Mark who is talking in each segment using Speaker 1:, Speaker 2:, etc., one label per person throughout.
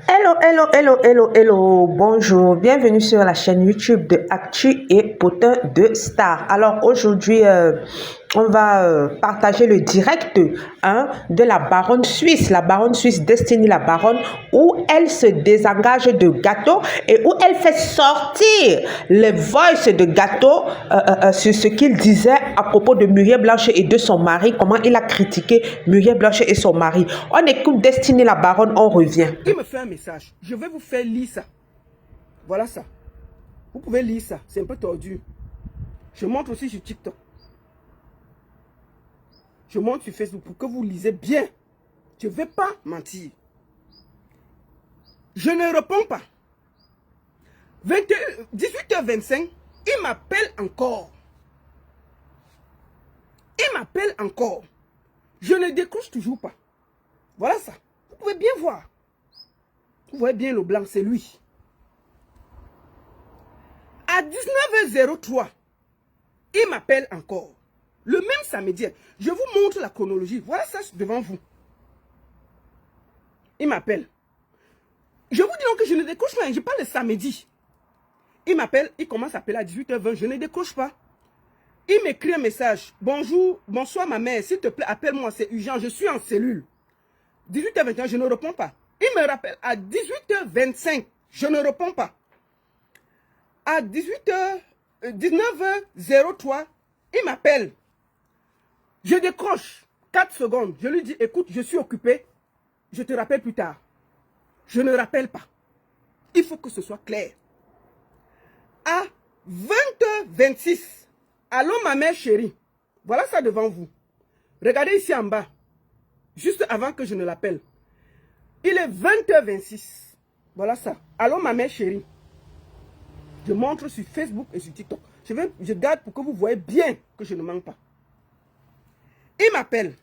Speaker 1: Hello, hello, hello, hello, hello, bonjour, bienvenue sur la chaîne YouTube de Actu et Potin de Star. Alors aujourd'hui, on va partager le direct de la baronne suisse Destiny la baronne, où elle se désengage de Gâteau et où elle fait sortir les voices de Gâteau sur ce qu'il disait à propos de Muriel Blanche et de son mari, comment il a critiqué Muriel Blanche et son mari. On écoute Destiny la baronne, on revient.
Speaker 2: Il me fait un message. Je vais vous faire lire ça. Voilà ça. Vous pouvez lire ça. C'est un peu tordu. Je montre aussi sur TikTok. Je montre sur Facebook pour que vous lisez bien. Je ne vais pas mentir. Je ne réponds pas. 18h25, il m'appelle encore. Il m'appelle encore. Je ne décroche toujours pas. Voilà ça. Vous pouvez bien voir. Vous voyez bien le blanc, c'est lui. À 19h03, il m'appelle encore. Le même samedi. Je vous montre la chronologie. Voilà ça devant vous. Il m'appelle. Je vous dis donc que je ne décroche pas. Je parle le samedi. Il m'appelle. Il commence à appeler à 18h20. Je ne décroche pas. Il m'écrit un message. Bonjour, bonsoir ma mère. S'il te plaît, appelle-moi. C'est urgent. Je suis en cellule. 18h21, je ne réponds pas. Il me rappelle à 18h25. Je ne réponds pas. À 19h03, il m'appelle. Je décroche 4 secondes. Je lui dis, écoute, je suis occupé. Je te rappelle plus tard. Je ne rappelle pas. Il faut que ce soit clair. À 20h26, allô ma mère chérie. Voilà ça devant vous. Regardez ici en bas. Juste avant que je ne l'appelle. Il est 20h26. Voilà ça. Allô ma mère chérie. Je montre sur Facebook et sur TikTok. Je garde pour que vous voyez bien que je ne manque pas. Il m'appelle.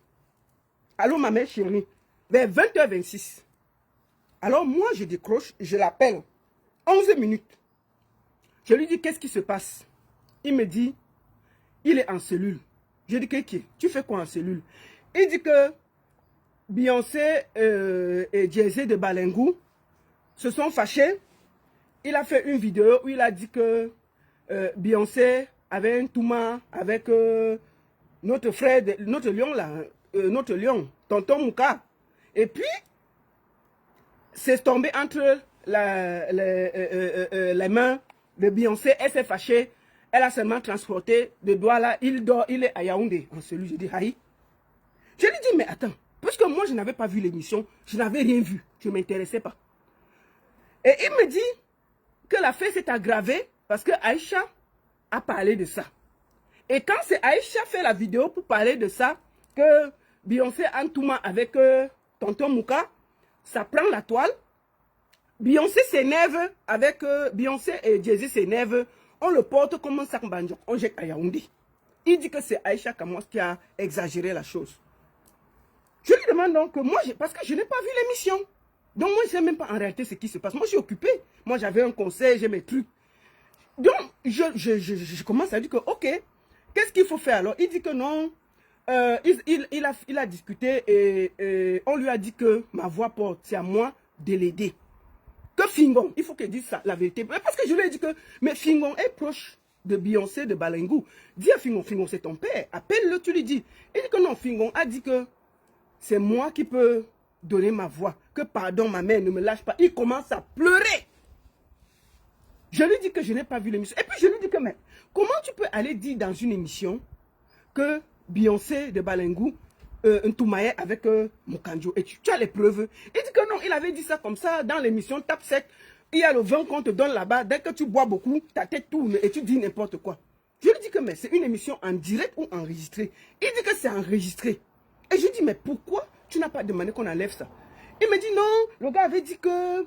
Speaker 2: Allô ma mère chérie. Vers 20h26. Alors moi je décroche, je l'appelle. 11 minutes. Je lui dis qu'est-ce qui se passe. Il me dit, il est en cellule. Je dis que tu fais quoi en cellule? Il dit que Beyoncé et Jay-Z de Balengou se sont fâchés. Il a fait une vidéo où il a dit que Beyoncé avait un touma avec notre frère, notre lion là, notre lion, tonton Mouka. Et puis, c'est tombé entre les mains de Beyoncé. Elle s'est fâchée. Elle a seulement transporté de Douala. Il dort, il est à Yaoundé en celui. Je dis, aïe. Je lui dis, mais attends, parce que moi je n'avais pas vu l'émission, je n'avais rien vu, je ne m'intéressais pas. Et il me dit que la fête s'est aggravée parce que Aïcha a parlé de ça. Et quand c'est Aïcha fait la vidéo pour parler de ça, que Beyoncé en touma avec tonton Mouka, ça prend la toile. Beyoncé s'énerve avec Beyoncé et Jay-Z s'énerve. On le porte comme un sac banjo, on jette à Yaoundé. Il dit que c'est Aïcha Kamos qui a exagéré la chose. Je lui demande donc, parce que je n'ai pas vu l'émission. Donc moi, je ne sais même pas en réalité ce qui se passe. Moi, je suis occupé. Moi, j'avais un conseil, j'ai mes trucs. Donc, je commence à dire que, ok, qu'est-ce qu'il faut faire alors? Il dit que non. Il a discuté et on lui a dit que ma voix porte, c'est à moi de l'aider. Que Fingon, il faut qu'il dise ça, la vérité. Parce que je lui ai dit que, mais Fingon est proche de Beyoncé, de Balengou. Dis à Fingon, Fingon c'est ton père. Appelle-le, tu lui dis. Il dit que non, Fingon a dit que c'est moi qui peux donner ma voix. Que pardon, ma mère, ne me lâche pas. Il commence à pleurer. Je lui dis que je n'ai pas vu l'émission. Et puis je lui dis que, mais comment tu peux aller dire dans une émission que Beyoncé de Balengou un toumaïe avec Mokanjo et tu as les preuves. Il dit que non, il avait dit ça comme ça dans l'émission Tape Sec. Il y a le vin qu'on te donne là-bas. Dès que tu bois beaucoup, ta tête tourne et tu dis n'importe quoi. Je lui dis que mais c'est une émission en direct ou enregistrée. Il dit que c'est enregistré. Et je lui dis mais pourquoi tu n'as pas demandé qu'on enlève ça? Il me dit non, le gars avait dit que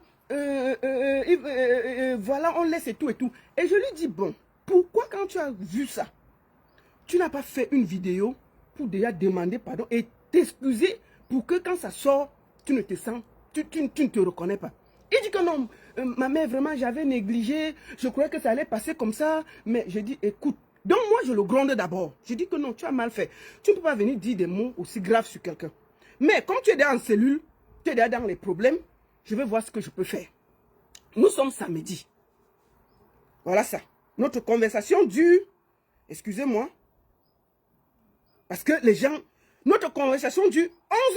Speaker 2: voilà, on laisse et tout et tout. Et je lui dis bon, pourquoi quand tu as vu ça, tu n'as pas fait une vidéo pour déjà demander pardon et t'excuser pour que quand ça sort, tu ne te sens, tu ne te reconnais pas. Il dit que non, ma mère vraiment j'avais négligé, je croyais que ça allait passer comme ça, mais je dis écoute, donc moi je le gronde d'abord. Je dis que non, tu as mal fait. Tu ne peux pas venir dire des mots aussi graves sur quelqu'un. Mais comme tu es déjà en cellule, tu es déjà dans les problèmes, je vais voir ce que je peux faire. Nous sommes samedi. Voilà ça. Notre conversation dure, excusez-moi, parce que les gens, notre conversation dure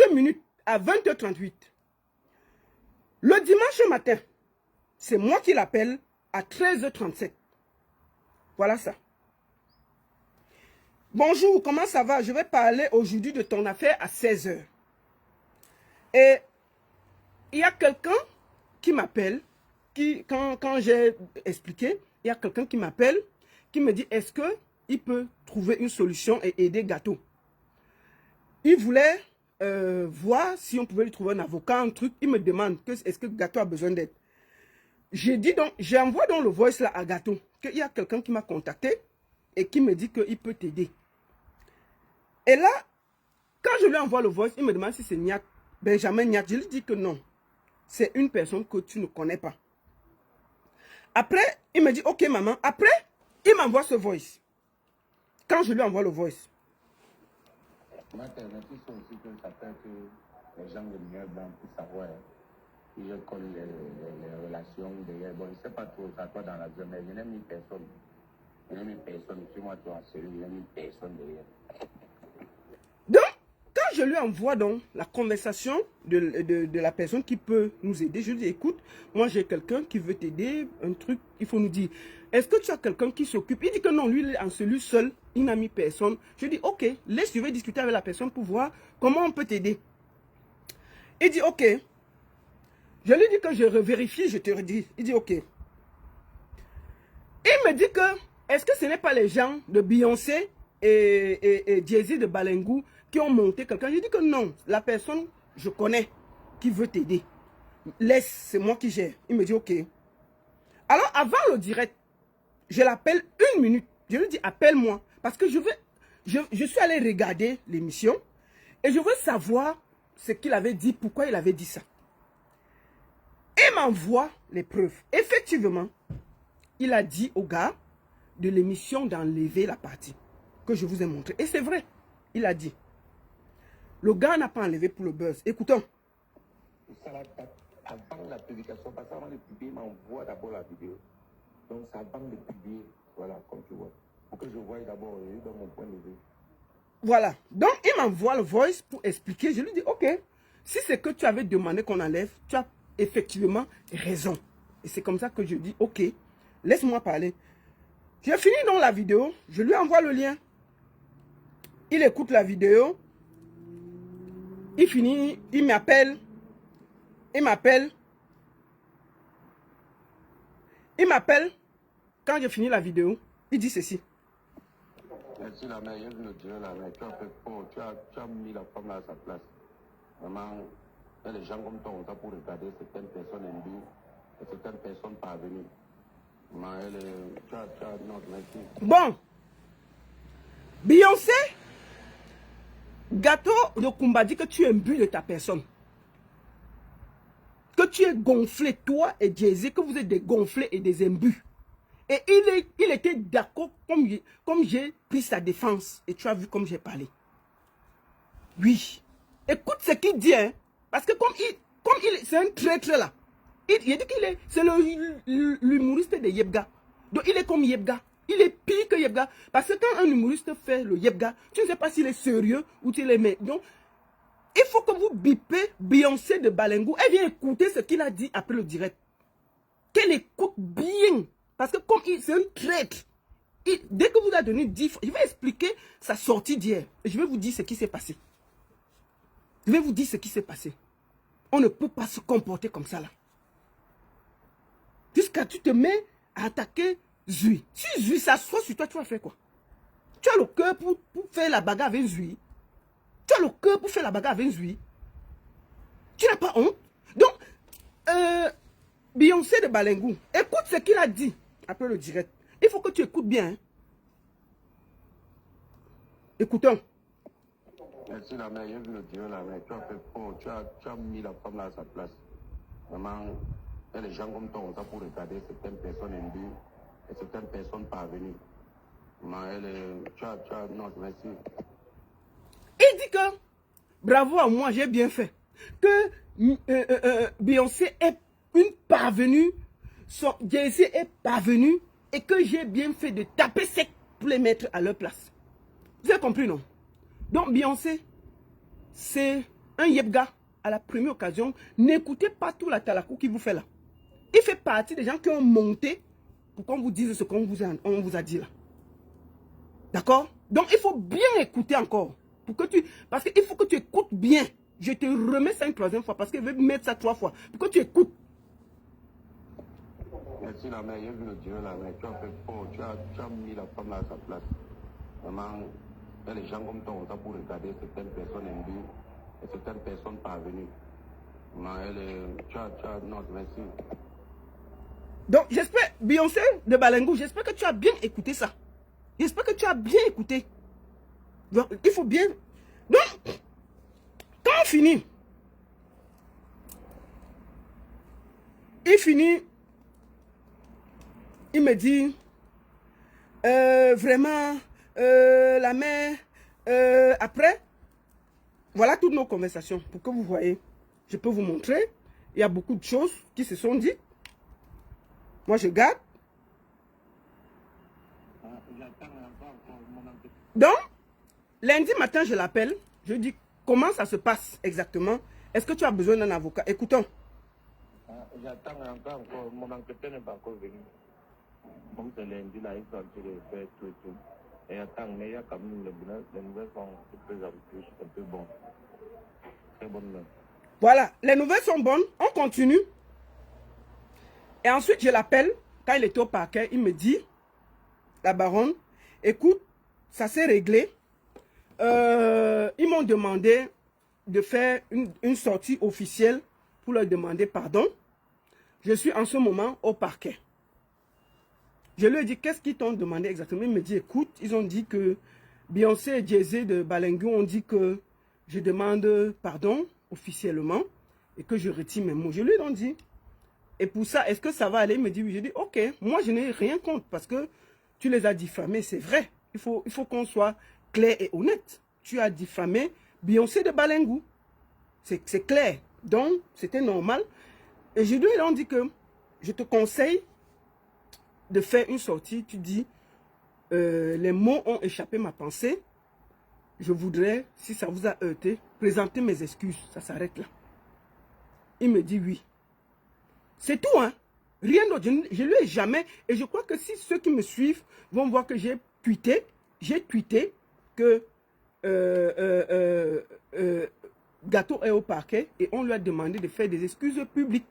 Speaker 2: 11 minutes à 20h38. Le dimanche matin, c'est moi qui l'appelle à 13h37. Voilà ça. Bonjour, comment ça va? Je vais parler aujourd'hui de ton affaire à 16h. Et il y a quelqu'un qui m'appelle, quand j'ai expliqué, il y a quelqu'un qui m'appelle, qui me dit, est-ce qu'il peut trouver une solution et aider Gâteau? Il voulait voir si on pouvait lui trouver un avocat, un truc. Il me demande, est-ce que Gâteau a besoin d'aide? J'envoie donc le voice là à Gâteau, qu'il y a quelqu'un qui m'a contacté et qui me dit qu'il peut t'aider. Et là, quand je lui envoie le voice, il me demande si c'est Niat, Benjamin Niat. Je lui dis que non, c'est une personne que tu ne connais pas. Après, il me dit, ok maman. Après, il m'envoie ce voice. Quand je lui envoie le voice.
Speaker 3: Maternité, c'est aussi que ça fait que les gens de lumière blanc puissent savoir. Ils collent les relations derrière. Bon, je ne sais pas trop, ça toi dans la zone, mais je n'ai mis personne. Je n'ai mis personne. Sur moi, tu as celui, je n'ai mis personne derrière.
Speaker 2: Donc, quand je lui envoie donc la conversation de la personne qui peut nous aider, je lui dis, écoute, moi j'ai quelqu'un qui veut t'aider, un truc, il faut nous dire, est-ce que tu as quelqu'un qui s'occupe? Il dit que non, lui il est en cellule seul, il n'a mis personne. Je lui dis, ok, laisse, je vais discuter avec la personne pour voir comment on peut t'aider. Il dit, ok. Je lui dis que je vérifie, je te redis. Il dit, ok. Il me dit que, est-ce que ce n'est pas les gens de Beyoncé et Jay-Z de Balengou qui ont monté quelqu'un? Je dis que non, la personne, je connais, qui veut t'aider. Laisse, c'est moi qui gère. Il me dit, ok. Alors, avant le direct, je l'appelle 1 minute. Je lui dis, appelle-moi. Parce que je suis allé regarder l'émission et je veux savoir ce qu'il avait dit, pourquoi il avait dit ça. Il m'envoie les preuves. Effectivement, il a dit au gars de l'émission d'enlever la partie que je vous ai montré. Et c'est vrai, il a dit. Le gars n'a pas enlevé pour le buzz. Écoutons.
Speaker 3: Avant la publication, parce qu'avant de publier, il m'envoie d'abord la vidéo. Donc, c'est avant de publier, voilà, comme tu vois. Pour que je voie d'abord, dans mon point de vue.
Speaker 2: Voilà. Donc, il m'envoie le voice pour expliquer. Je lui dis, ok, si c'est que tu avais demandé qu'on enlève, tu as effectivement raison. Et c'est comme ça que je dis, ok, laisse-moi parler. J'ai fini donc la vidéo, je lui envoie le lien. Il écoute la vidéo. Il finit, il m'appelle. Il m'appelle. Il m'appelle. Quand j'ai fini la vidéo, il dit ceci.
Speaker 3: Merci la mère, je le dirai la mère. Tu as fait fort, tu as mis la femme à sa place. Vraiment, il y a des gens comme toi, on t'a pour regarder certaines personnes imbues et certaines personnes parvenues. Non, merci.
Speaker 2: Bon. Beyoncé, Gâteau de Kumba dit que tu es imbu de ta personne. Que tu es gonflé, toi et Jay-Z, que vous êtes des gonflés et des imbus. Et il était d'accord comme j'ai pris sa défense. Et tu as vu comme j'ai parlé. Oui. Écoute ce qu'il dit, hein. Parce que c'est un traître là. Il dit c'est l'humoriste de Yebga. Donc il est comme Yebga. Il est pire que Yebga. Parce que quand un humoriste fait le Yebga, tu ne sais pas s'il est sérieux ou s'il est... Donc, il faut que vous bipez Beyoncé de Balengou. Elle vient écouter ce qu'il a dit après le direct. Qu'elle écoute bien. Parce que comme c'est un traître. Dès que vous a donné 10 fois, je vais expliquer sa sortie d'hier. Et je vais vous dire ce qui s'est passé. Je vais vous dire ce qui s'est passé. On ne peut pas se comporter comme ça là. Jusqu'à tu te mets à attaquer Zui. Si Zui s'assoit sur toi, tu vas faire quoi? Tu as le cœur pour faire la bagarre avec Zui. Tu as le cœur pour faire la bagarre avec Zui. Tu n'as pas honte? Donc, Beyoncé de Balengou, écoute ce qu'il a dit après le direct. Il faut que tu écoutes bien. Hein. Écoutons.
Speaker 3: Merci la mère, je le dirai la mère. Tu as fait fort, tu as mis la femme là à sa place. Vraiment, il y a des gens comme toi, on t'a pour regarder certaines personnes imbues et certaines personnes parvenues. Non, merci.
Speaker 2: Il dit que, bravo à moi, j'ai bien fait. Que Beyoncé est une parvenue, son Jay-Z est parvenu et que j'ai bien fait de taper sec pour les mettre à leur place. Vous avez compris, non? Donc Beyoncé, c'est un yebga à la première occasion. N'écoutez pas tout la talakou qui vous fait là. Il fait partie des gens qui ont monté pour qu'on vous dise ce qu'on vous a dit là. D'accord? Donc il faut bien écouter encore. Parce qu'il faut que tu écoutes bien. Je te remets ça une troisième fois parce qu'il veut mettre ça 3 fois. Pour que tu écoutes.
Speaker 3: Merci la mère, j'ai vu le Dieu la mère. Tu as fait fort, tu as mis la femme à sa place. Vraiment, il y a les gens comme toi, on t'a pour regarder certaines personnes imbues et certaines personnes parvenues. Non, merci.
Speaker 2: Donc j'espère, Beyoncé de Balengou, j'espère que tu as bien écouté ça. J'espère que tu as bien écouté. Donc, il faut bien... Donc, quand on finit, il me dit, vraiment, la mère, après, voilà toutes nos conversations pour que vous voyez. Je peux vous montrer, il y a beaucoup de choses qui se sont dites. Moi, je garde. Donc, lundi matin, je l'appelle. Je lui dis, comment ça se passe exactement? Est-ce que tu as besoin d'un avocat? Écoutons.
Speaker 3: J'attends encore, mon enquêteur n'est pas encore venu. Comme c'est lundi, là, ils sont en train de faire tout. Et attends, mais il y a quand même les nouvelles sont très abouties, un peu bon. Très bonne.
Speaker 2: Voilà, les nouvelles sont bonnes. On continue. Et ensuite, je l'appelle. Quand il était au parquet, il me dit, la baronne, écoute, ça s'est réglé. Ils m'ont demandé de faire une sortie officielle pour leur demander pardon. Je suis en ce moment au parquet. Je lui ai dit, qu'est-ce qu'ils t'ont demandé exactement? Il me dit, écoute, ils ont dit que Beyoncé et Jay-Z de Balengou ont dit que je demande pardon officiellement et que je retire mes mots. Je lui ai dit, et pour ça, est-ce que ça va aller? Il me dit, oui. Je dis, ok, moi je n'ai rien contre parce que tu les as diffamés, c'est vrai. Il faut qu'on soit clair et honnête. Tu as diffamé Beyoncé de Balengou. C'est clair. Donc, c'était normal. Et je lui ai dit que je te conseille de faire une sortie. Tu dis, les mots ont échappé ma pensée. Je voudrais, si ça vous a heurté, présenter mes excuses. Ça s'arrête là. Il me dit oui. C'est tout, hein. Rien d'autre. Je ne lui ai jamais... Et je crois que si ceux qui me suivent vont voir que j'ai tweeté que Gâteau est au parquet et on lui a demandé de faire des excuses publiques.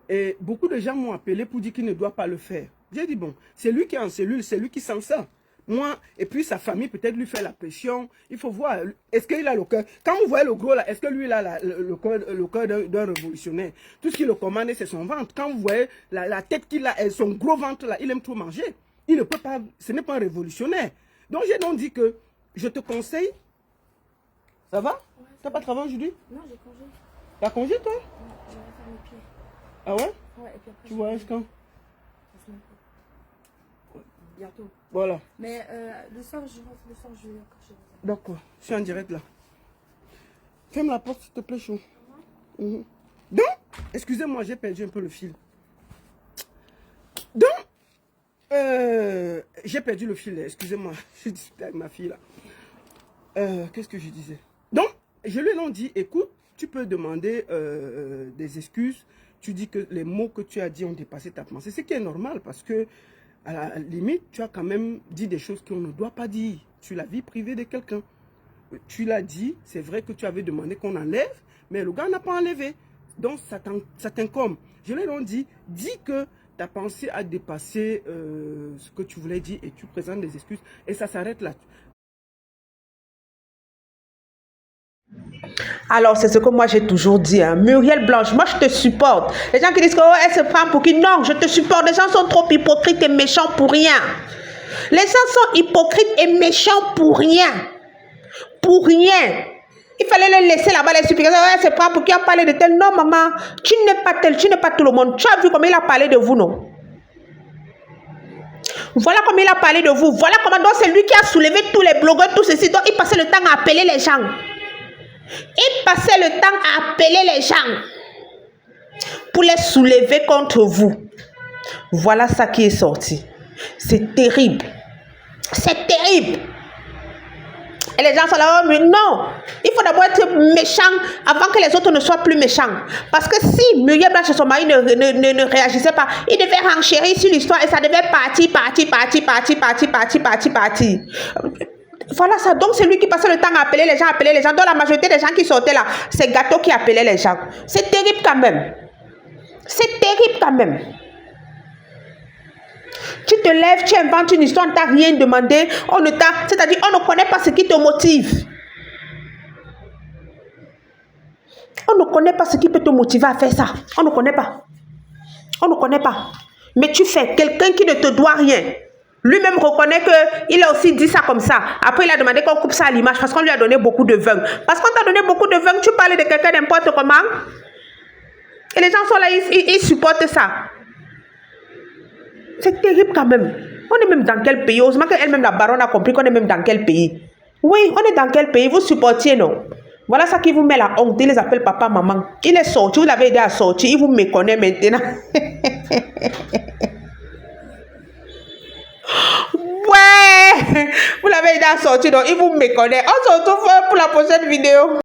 Speaker 2: Et beaucoup de gens m'ont appelé pour dire qu'il ne doit pas le faire. J'ai dit, bon, c'est lui qui est en cellule, c'est lui qui sent ça. Moi, et puis sa famille peut-être lui fait la pression. Il faut voir, est-ce qu'il a le cœur? Quand vous voyez le gros là, est-ce que lui il a le cœur d'un révolutionnaire? Tout ce qui le commande, c'est son ventre. Quand vous voyez la tête qu'il a et son gros ventre là, il aime trop manger. Il ne peut pas, ce n'est pas un révolutionnaire. Donc j'ai donc dit que je te conseille. Ça va? Ouais, t'as pas travaillé aujourd'hui?
Speaker 4: Non, j'ai congé.
Speaker 2: T'as congé toi?
Speaker 4: Ouais, je vais faire mes pieds.
Speaker 2: Ah ouais?
Speaker 4: Ouais, et puis après.
Speaker 2: Tu voyages quand?
Speaker 4: La semaine prochaine. Bientôt.
Speaker 2: Voilà.
Speaker 4: Mais le soir, je rentre, le soir, je vais encore chez vous.
Speaker 2: D'accord, je suis en direct là. Ferme la porte s'il te plaît, chaud. Donc, excusez-moi, j'ai perdu un peu le fil. Donc, j'ai perdu le fil, excusez-moi, je discutais avec ma fille là. Qu'est-ce que je disais? Donc, je lui ai dit, écoute, tu peux demander des excuses. Tu dis que les mots que tu as dit ont dépassé ta pensée. C'est ce qui est normal parce que, à la limite, tu as quand même dit des choses qu'on ne doit pas dire sur la vie privée de quelqu'un. Tu l'as dit, c'est vrai que tu avais demandé qu'on enlève, mais le gars n'a pas enlevé. Donc, ça t'incombe. Je lui ai dit, dis que ta pensée a dépassé ce que tu voulais dire et tu présentes des excuses et ça s'arrête là.
Speaker 1: Alors, c'est ce que moi j'ai toujours dit. Hein. Muriel Blanche, moi je te supporte. Les gens qui disent qu'elle se prend pour qui? Non, je te supporte. Les gens sont trop hypocrites et méchants pour rien. Les gens sont hypocrites et méchants pour rien. Pour rien. Il fallait les laisser là-bas, les supplications. Elle se prend pour qui? On parlait de tel. Non, maman, tu n'es pas tel, tu n'es pas tout le monde. Tu as vu comment il a parlé de vous, non? Voilà comment il a parlé de vous. Voilà comment, donc c'est lui qui a soulevé tous les blogueurs, tout ceci. Donc il passait le temps à appeler les gens. Il passait le temps à appeler les gens pour les soulever contre vous. Voilà ça qui est sorti. C'est terrible. C'est terrible. Et les gens sont là, oh, mais non, il faut d'abord être méchant avant que les autres ne soient plus méchants. Parce que si Myriam Blanche et son mari ne réagissaient pas, ils devaient renchérir sur l'histoire et ça devait partir. Voilà ça. Donc c'est lui qui passait le temps à appeler les gens, Donc la majorité des gens qui sortaient là, c'est Gâteau qui appelait les gens. C'est terrible quand même. C'est terrible quand même. Tu te lèves, tu inventes une histoire, on ne t'a rien demandé, c'est-à-dire on ne connaît pas ce qui te motive. On ne connaît pas ce qui peut te motiver à faire ça. On ne connaît pas. On ne connaît pas. Mais tu fais, quelqu'un qui ne te doit rien. Lui-même reconnaît qu'il a aussi dit ça comme ça. Après, il a demandé qu'on coupe ça à l'image parce qu'on lui a donné beaucoup de vin. Parce qu'on t'a donné beaucoup de vin, tu parles de quelqu'un n'importe comment. Et les gens sont là, ils supportent ça. C'est terrible quand même. On est même dans quel pays? Heureusement qu'elle-même, la baronne, a compris qu'on est même dans quel pays. Oui, on est dans quel pays? Vous supportiez, non? Voilà ça qui vous met la honte. Il les appelle papa, maman. Il est sorti, vous l'avez aidé à sortir. Il vous méconnaît maintenant. Ouais! Vous l'avez aidé à sortir, donc il vous méconnaît. On se retrouve pour la prochaine vidéo.